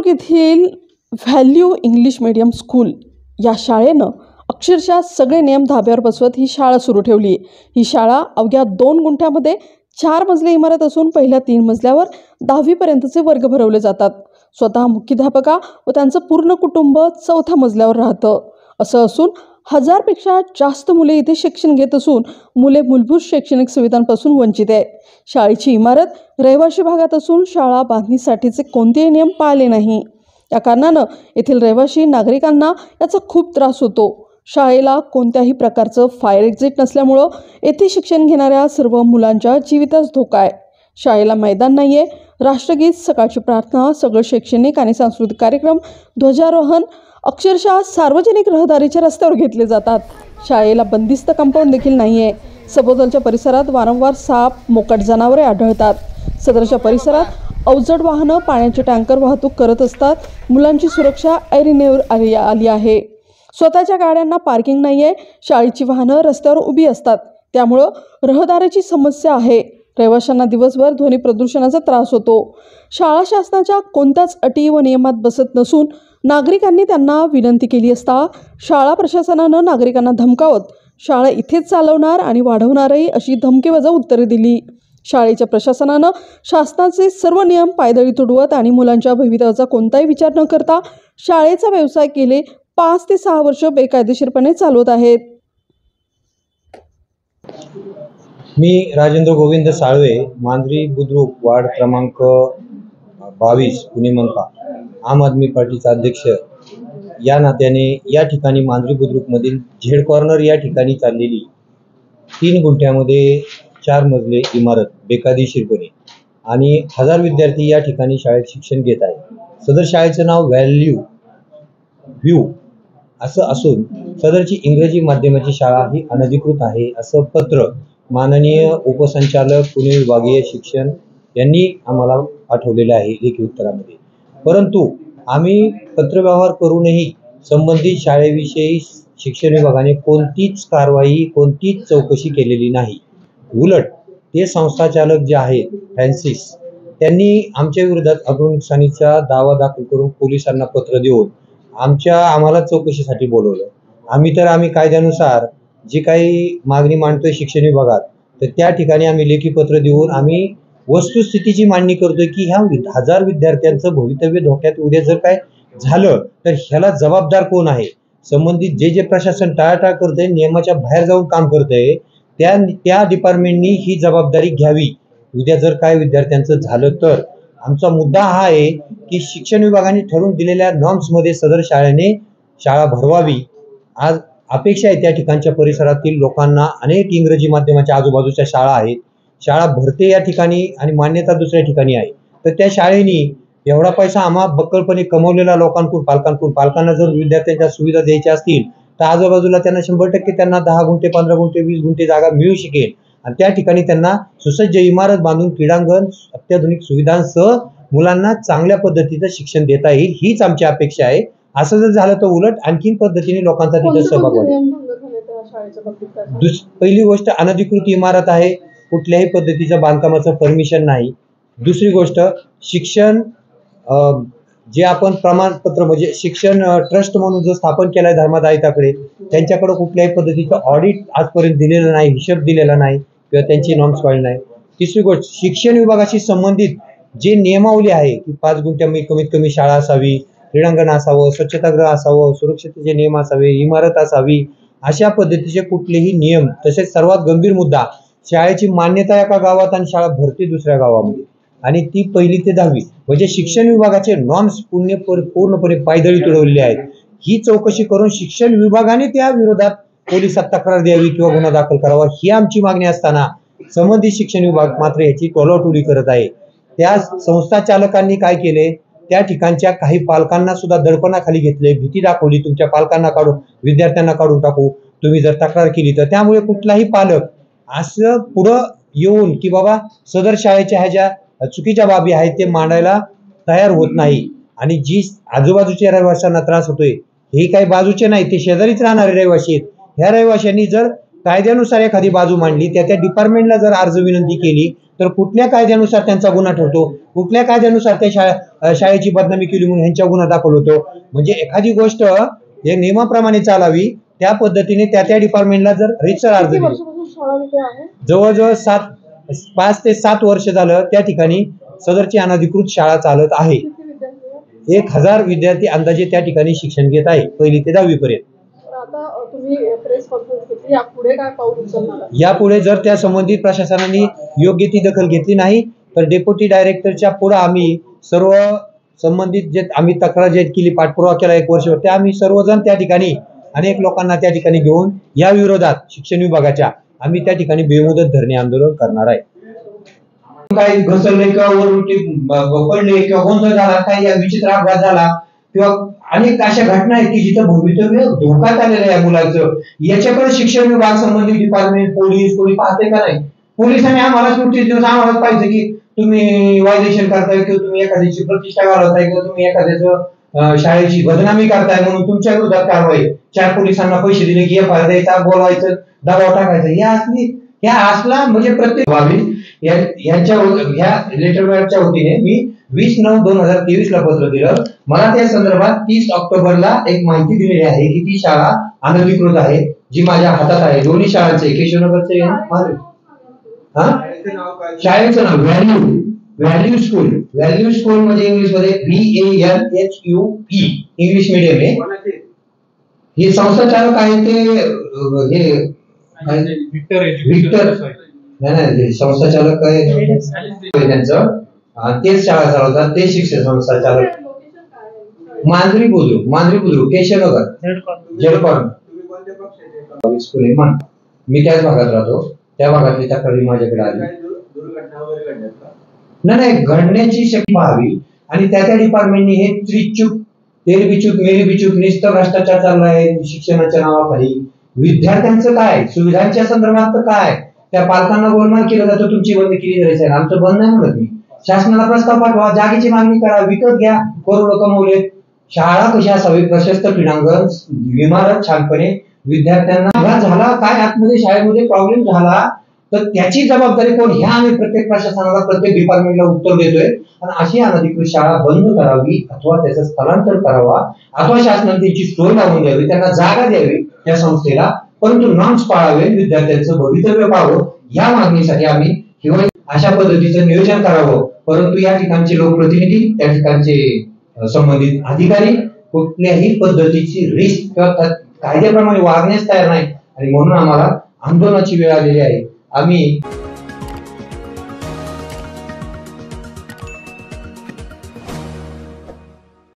येथील value English medium school या शाळेनं अक्षरशः सगळे नियम धाब्यावर बसवत ही शाळा सुरू ठेवली आहे। ही शाळा अवघ्या 2 गुंठ्यामध्ये 4 मजली इमारत असून पहिल्या 3 मजल्यावर 10वी पर्यंतचे वर्ग भरवले जातात। स्वतः मुख्याध्यापका व त्यांचं पूर्ण कुटुंब 4थ्या मजल्यावर राहतं। असं असून 1000 पेक्षा जास्त मुले इथे शिक्षण घेत असून मुले मूलभूत शैक्षणिक सुविधांपासून वंचित आहेत। शाळेची इमारत रहिवासी भागात असून शाळा बांधणीसाठीचे कोणतेही नियम पाळले नाही। या कारणानं येथील रहिवासी नागरिकांना याचा खूप त्रास होतो। शाळेला कोणत्याही प्रकारचं फायर एक्झिट नसल्यामुळं येथे शिक्षण घेणाऱ्या सर्व मुलांच्या जीवितास धोका आहे। शाळेला मैदान नाहीये, राष्ट्रगीत, सकाळची प्रार्थना, सगळं शैक्षणिक आणि सांस्कृतिक कार्यक्रम, ध्वजारोहण अक्षरशः सार्वजनिक रहदारीच्या रस्त्यावर घेतले जातात। शाळेला बंदिस्त कंपाऊंड देखील नाहीये। सभोवतालच्या परिसरात वारंवार साप, मोकाट जनावरे आढळतात। सदरच्या परिसरात अवजड वाहनं, पाण्याचे टँकर वाहतूक करत असतात। मुलांची सुरक्षा ऐरणीवर आली आहे। स्वतःच्या गाड्यांना पार्किंग नाहीये। शाळेची वाहनं रस्त्यावर उभी असतात, त्यामुळं रहदारीची समस्या आहे। रहिवाशांना दिवसभर ध्वनी प्रदूषणाचा त्रास होतो। शाळा शासनाच्या कोणत्याच अटी व नियमात बसत नसून नागरिकांनी त्यांना विनंती केली असता शाळा प्रशासनानं नागरिकांना धमकावत शाळा इथेच चालवणार आणि वाढवणारही अशी धमकीवजा उत्तरे दिली। शाळेच्या प्रशासनानं शासनाचे सर्व नियम पायदळी तुडवत आणि मुलांच्या भवितव्याचा कोणताही विचार न करता शाळेचा व्यवसाय गेले 5 ते 6 वर्ष बेकायदेशीरपणे चालवत आहेत। मी राजेंद्र गोविंद साळवे, मांजरी बुद्रुक, वार्ड क्रमांक 22, पुणे मनपा, आम आदमी पार्टीचा अध्यक्ष या नात्याने या ठिकाणी मांजरी बुद्रुकमधील झेड कॉर्नर या ठिकाणी चाललेली 3 गुंठ्यामध्ये 4 मजले इमारत बेकायदेशीरपणे आणि 1000 विद्यार्थी या ठिकाणी शाळेत शिक्षण घेत आहेत। सदर शाळेचं नाव व्ह्यू असं असून सदरची इंग्रजी माध्यमाची शाळा ही अनधिकृत आहे असं पत्र माननीय उपसंचालक पुणे विभागीय शिक्षण यांनी आम्हाला पाठवलेलं आहे लेखी उत्तरामध्ये। परंतु आम्ही पत्रव्यवहार करूनही संबंधित शाळेविषयी शिक्षण विभागाने कोणतीच कारवाई, कोणतीच चौकशी केलेली नाही। उलट ते संस्थाचालक जे आहेत फ्रान्सिस, त्यांनी आमच्या विरोधात अब्रू नुकसानीचा दावा दाखल करून पोलिसांना पत्र देऊन आम्हाला चौकशीसाठी बोलवलं। आम्ही कायद्यानुसार जी काही मागणी मांडतोय शिक्षण विभागात, तर त्या ठिकाणी आम्ही लेखी पत्र देऊन आम्ही वस्तुस्थितीची मांडणी करतोय की ह्या 1000 विद्यार्थ्यांचं भवितव्य धोक्यात उद्या जर काय झालं तर ह्याला जबाबदार कोण आहे। संबंधित जे प्रशासन टाळाटाळ करतंय, नियमाच्या बाहेर जाऊन काम करतंय, त्या डिपार्टमेंटनी ही जबाबदारी घ्यावी उद्या जर काय विद्यार्थ्यांचं झालं तर। आमचा मुद्दा हा आहे की शिक्षण विभागाने ठरवून दिलेल्या नॉर्म्समध्ये सदर शाळेने शाळा भरवावी। आज अपेक्षा आहे त्या ठिकाणच्या परिसरातील लोकांना, अनेक इंग्रजी माध्यमाच्या आजूबाजूच्या शाळा आहेत, शाळा भरते या ठिकाणी आणि मान्यता दुसऱ्या ठिकाणी आहे, तर त्या शाळेने एवढा पैसा आम्हा बक्कळपणे कमवलेला पालकांना जर विद्यार्थ्यांच्या सुविधा द्यायच्या असतील तर आजूबाजूला त्यांना 100% त्यांना 10 गुंठे, 15 गुंठे, 20 गुंठे जागा मिळू शकेल आणि त्या ठिकाणी त्यांना सुसज्ज इमारत बांधून क्रीडांगण, अत्याधुनिक सुविधांसह मुलांना चांगल्या पद्धतीचं शिक्षण देता येईल, हीच आमची अपेक्षा आहे। असं जर झालं तर उलट आणखीन पद्धतीने लोकांचा तिथे सहभाग वाढेल। पहिली गोष्ट, अनधिकृत इमारत आहे, कुठल्याही पद्धतीचं बांधकामाचं परमिशन नाही। दुसरी गोष्ट, शिक्षण जे आपण प्रमाणपत्र म्हणजे शिक्षण ट्रस्ट म्हणून जो स्थापन केलाय धर्मादायिताकडे, त्यांच्याकडे कुठल्याही पद्धतीचं ऑडिट आजपर्यंत दिलेलं नाही, हिशोब दिलेला नाही किंवा त्यांची नॉर्म्स पाळली नाही। तिसरी गोष्ट, शिक्षण विभागाशी संबंधित जे नियमावली आहे की 5 गुंठ्यामध्ये कमीत कमी शाळा असावी, क्रीडांगण असावं, स्वच्छतागृह असावं, सुरक्षिततेचे नियम असावे, इमारत असावी, अशा पद्धतीचे कुठलेही नियम। तसेच सर्वात गंभीर मुद्दा, शाळेची मान्यता एका गावात आणि शाळा भरती दुसऱ्या गावामध्ये आणि ती 1ली ते 10वी म्हणजे शिक्षण विभागाचे नॉर्म्स पूर्णपणे पायदळी तुडवलेले आहेत। ही चौकशी करून शिक्षण विभागाने त्या विरोधात पोलिसात तक्रार द्यावी किंवा गुन्हा दाखल करावा, ही आमची मागणी असताना संबंधित शिक्षण विभाग मात्र याची टोलाटोली करत आहे। त्या संस्था चालकांनी काय केले, त्या ठिकाणच्या काही पालकांना सुद्धा दडपणाखाली घेतले, भीती दाखवली, तुमच्या पालकांना काढून, विद्यार्थ्यांना काढून टाकू तुम्ही जर तक्रार केली तर। त्यामुळे कुठलाही पालक असं पुढं येऊन की बाबा सदर शाळेच्या ह्या ज्या चुकीच्या बाबी आहेत ते मांडायला तयार होत नाही आणि जी आजूबाजूच्या रहिवाशांना त्रास होतोय हे काही बाजूचे नाही, ते शेजारीच राहणारे रहिवाशी आहेत। ह्या रहिवाशांनी जर कायद्यानुसार एखादी बाजू मांडली, त्या डिपार्टमेंटला जर अर्ज विनंती केली तर कुठल्या कायद्यानुसार त्यांचा गुन्हा ठरतो, कुठल्या कायद्यानुसार त्या शाळेची बदनामी केली म्हणून ह्यांच्या गुन्हा दाखल होतो. म्हणजे एखादी गोष्ट हे नियमाप्रमाणे चालावी त्या पद्धतीने त्या डिपार्टमेंटला जर रीतसर अर्ज दिले. जवळजवळ 5 ते 7 वर्ष झालं त्या ठिकाणी सदरची अनधिकृत शाळा चालत आहे. 1000 विद्यार्थी अंदाजे त्या ठिकाणी शिक्षण घेत आहे, 1ली ते 10वी पर्यंत. यापुढे जर त्या संबंधित प्रशासनाने योग्य ती दखल घेतली नाही तर डेप्युटी डायरेक्टरच्या पुढे आम्ही सर्व संबंधित जे आम्ही तक्रार जे केली, पाठपुरावा केला 1 वर्ष, ते आम्ही सर्वजण त्या ठिकाणी अनेक लोकांना त्या ठिकाणी घेऊन या विरोधात शिक्षण विभागाच्या आम्ही त्या ठिकाणी बेमुदत धरणे आंदोलन करणार आहे. काही घसरले किंवा वरती पडले किंवा गोंधळ झाला, काही विचित्र अपघात झाला किंवा अनेक अशा घटना आहेत की जिथं भवितव्य धोक्यात आलेलं आहे या मुलांचं, याच्याकडे शिक्षण विभाग, संबंधित डिपार्टमेंट, पोलीस कोणी पाहते का नाही? पोलिसांनी आम्हाला नोटीस देऊन आम्हालाच पाहिजे की तुम्ही व्हायलेशन करताय किंवा तुम्ही एखाद्याची प्रतिष्ठा घालवताय किंवा तुम्ही एखाद्याचं शाळेची बदनामी करताय म्हणून तुमच्या विरोधात कारवाई. 4 पोलिसांना पैसे दिले की एफ.आय.आर द्यायचा, बोलवायचं, दबाव टाकायचा. ह्या असला म्हणजे प्रत्येक यांच्या ह्या लेटरच्या वतीने मी 20/9/2023 ला पत्र दिलं. मला त्या संदर्भात 30 ऑक्टोबरला एक माहिती दिलेली आहे की ती शाळा अनधिकृत आहे, जी माझ्या हातात आहे. दोन्ही शाळांचे, केशवनगरचे शाळेचं नाव व्हॅल्यू स्कूल. व्हॅल्यू स्कूल म्हणजे इंग्लिश मध्ये VALHUE इंग्लिश मीडियम आहे. हे संस्था चालक आहे ते विक्टर नाही संस्था चालक आहे त्यांचं, तेच शाळा चालवतात, ते शिक्षण संस्था चालक. मांजरी बुद्रुक केशवनगर जळकॉर्न स्कूल आहे. मी त्याच भागात राहतो, त्या भागातली तक्रारी माझ्याकडे आली. नाही घडण्याची शक्ती पाहावी आणि त्या डिपार्टमेंटनी हे त्रिचूक तेरी बिचूक मेरी बिचूक नुसतं भ्रष्टाचार चाललाय शिक्षणाच्या नावाखाली. विद्यार्थ्यांचं काय, सुविधांच्या संदर्भात तर काय, त्या पालकांना गोलमाल केलं जातं, तुमची बंद केली जायची आहे. आमचं बंद नाही म्हणत मी. शासनाला प्रस्ताव पाठवा, जागेची मागणी करा, विकत घ्या, करोडो कमवले. शाळा कशी असावी, प्रशस्त क्रीडांगण, इमारत छानपणे, विद्यार्थ्यांना झाला काय आतमध्ये शाळेमध्ये प्रॉब्लेम झाला तर त्याची जबाबदारी कोण, ह्या आम्ही प्रत्येक प्रशासनाला, प्रत्येक डिपार्टमेंटला उत्तर देतोय. आणि अशी अनधिकृत शाळा बंद करावी अथवा त्याचं स्थलांतर करावा अथवा शासनाने त्याची सोय लावून द्यावी, त्यांना जागा द्यावी त्या संस्थेला, परंतु नॉर्म्स पाळावे, विद्यार्थ्यांचं भवितव्य पाहावं. या मागणीसाठी आम्ही किंवा अशा पद्धतीचं नियोजन करावं. परंतु या ठिकाणचे लोकप्रतिनिधी, त्या ठिकाणचे संबंधित अधिकारी कुठल्याही पद्धतीची रिस्क किंवा कायद्याप्रमाणे वागण्यास तयार नाही आणि म्हणून आम्हाला आंदोलनाची वेळ आलेली आहे. आम्ही